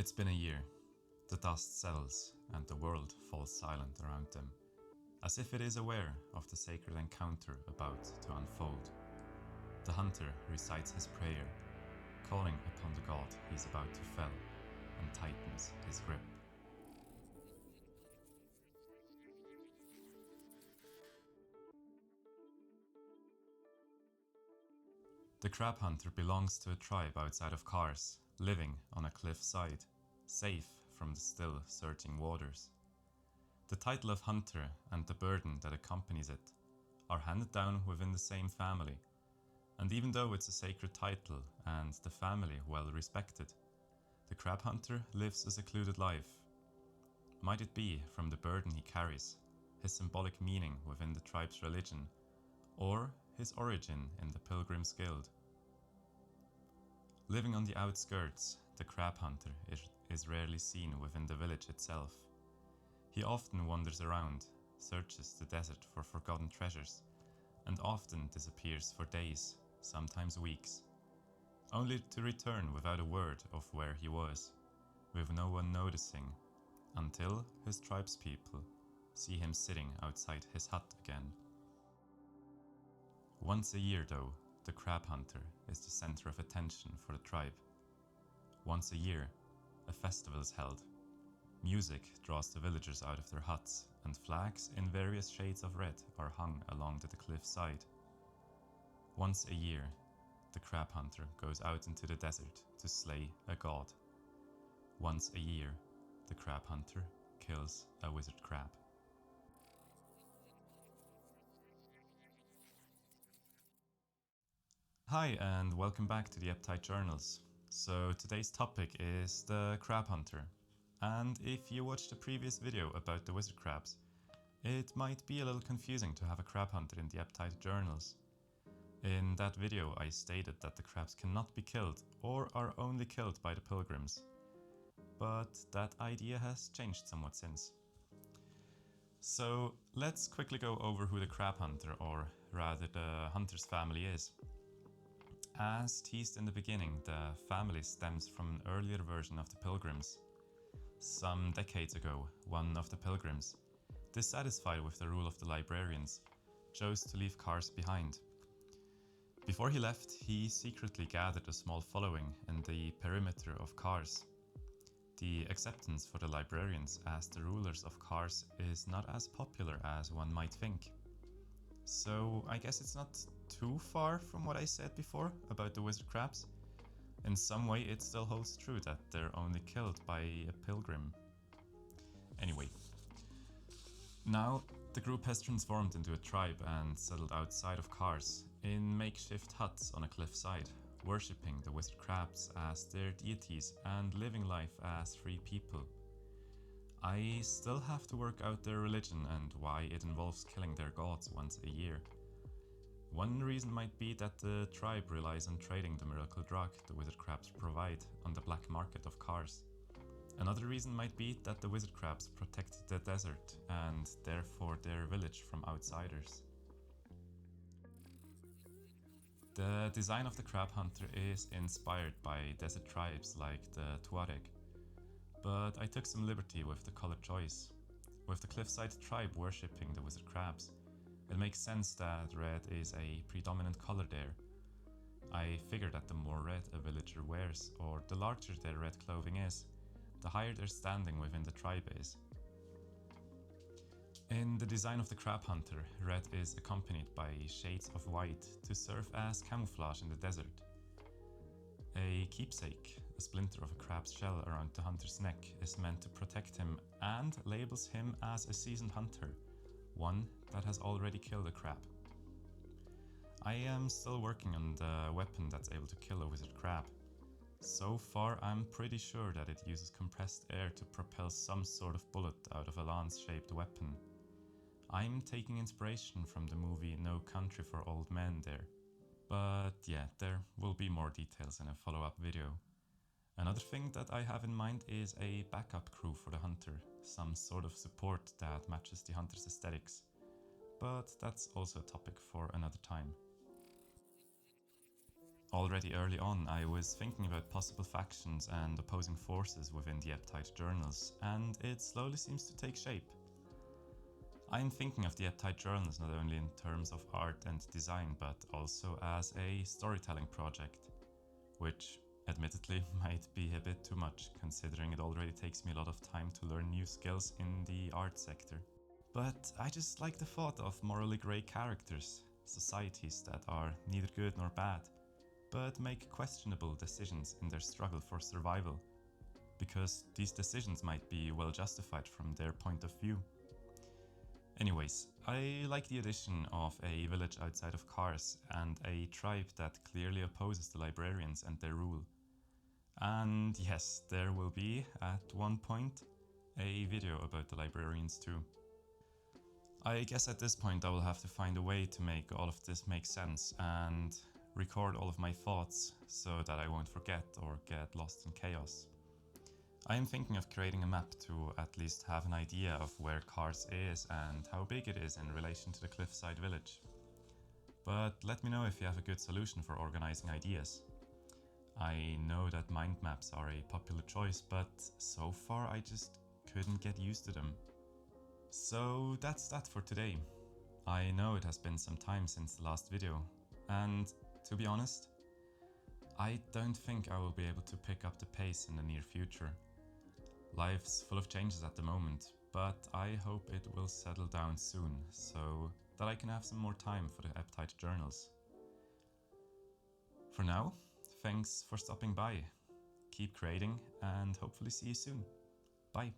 It's been a year. The dust settles and the world falls silent around them, as if it is aware of the sacred encounter about to unfold. The hunter recites his prayer, calling upon the god he's about to fell, and tightens his grip. The crab hunter belongs to a tribe outside of Kars, living on a cliff side, safe from the still surging waters. The title of hunter and the burden that accompanies it are handed down within the same family, and even though it's a sacred title and the family well respected, the crab hunter lives a secluded life. Might it be from the burden he carries, his symbolic meaning within the tribe's religion, or his origin in the Pilgrims Guild? Living on the outskirts, the crab hunter is rarely seen within the village itself. He often wanders around, searches the desert for forgotten treasures, and often disappears for days, sometimes weeks, only to return without a word of where he was, with no one noticing, until his tribespeople see him sitting outside his hut again. Once a year though, the crab hunter is the center of attention for the tribe. Once a year, a festival is held. Music draws the villagers out of their huts, and flags in various shades of red are hung along the cliff side. Once a year, the crab hunter goes out into the desert to slay a god. Once a year, the crab hunter kills a wizard crab. Hi and welcome back to the Ebbtide Journals. So today's topic is the crab hunter. And if you watched the previous video about the wizard crabs, it might be a little confusing to have a crab hunter in the Ebbtide Journals. In that video I stated that the crabs cannot be killed or are only killed by the pilgrims. But that idea has changed somewhat since. So let's quickly go over who the crab hunter, or rather the hunter's family, is. As teased in the beginning, the family stems from an earlier version of the pilgrims. Some decades ago, one of the pilgrims, dissatisfied with the rule of the librarians, chose to leave Kars behind. Before he left, he secretly gathered a small following in the perimeter of Kars. The acceptance for the librarians as the rulers of Kars is not as popular as one might think. So I guess it's not too far from what I said before about the wizard crabs. In some way it still holds true that they're only killed by a pilgrim. Anyway, now the group has transformed into a tribe and settled outside of Kars in makeshift huts on a cliffside, worshipping the wizard crabs as their deities and living life as free people. I still have to work out their religion and why it involves killing their gods once a year. One reason might be that the tribe relies on trading the miracle drug the wizard crabs provide on the black market of Kars. Another reason might be that the wizard crabs protect the desert and therefore their village from outsiders. The design of the crab hunter is inspired by desert tribes like the Tuareg, but I took some liberty with the color choice. With the cliffside tribe worshipping the wizard crabs, it makes sense that red is a predominant color there. I figure that the more red a villager wears, or the larger their red clothing is, the higher their standing within the tribe is. In the design of the crab hunter, red is accompanied by shades of white to serve as camouflage in the desert. A keepsake, a splinter of a crab's shell around the hunter's neck, is meant to protect him and labels him as a seasoned hunter, one that has already killed a crab. I am still working on the weapon that's able to kill a wizard crab. So far I'm pretty sure that it uses compressed air to propel some sort of bullet out of a lance-shaped weapon. I'm taking inspiration from the movie No Country for Old Men there. But yeah, there will be more details in a follow-up video. Another thing that I have in mind is a backup crew for the hunter, some sort of support that matches the hunter's aesthetics. But that's also a topic for another time. Already early on, I was thinking about possible factions and opposing forces within the Ebbtide Journals, and it slowly seems to take shape. I'm thinking of the Ebbtide Journals not only in terms of art and design, but also as a storytelling project, which admittedly might be a bit too much, considering it already takes me a lot of time to learn new skills in the art sector. But I just like the thought of morally grey characters, societies that are neither good nor bad, but make questionable decisions in their struggle for survival, because these decisions might be well justified from their point of view. Anyways, I like the addition of a village outside of cars and a tribe that clearly opposes the librarians and their rule. And yes, there will be, at one point, a video about the librarians too. I guess at this point I will have to find a way to make all of this make sense and record all of my thoughts so that I won't forget or get lost in chaos. I am thinking of creating a map to at least have an idea of where Kars is and how big it is in relation to the cliffside village. But let me know if you have a good solution for organizing ideas. I know that mind maps are a popular choice, but so far I just couldn't get used to them. So that's that for today. I know it has been some time since the last video, and to be honest, I don't think I will be able to pick up the pace in the near future. Life's full of changes at the moment, but I hope it will settle down soon so that I can have some more time for the Ebbtide Journals. For now, thanks for stopping by. Keep creating and hopefully see you soon. Bye.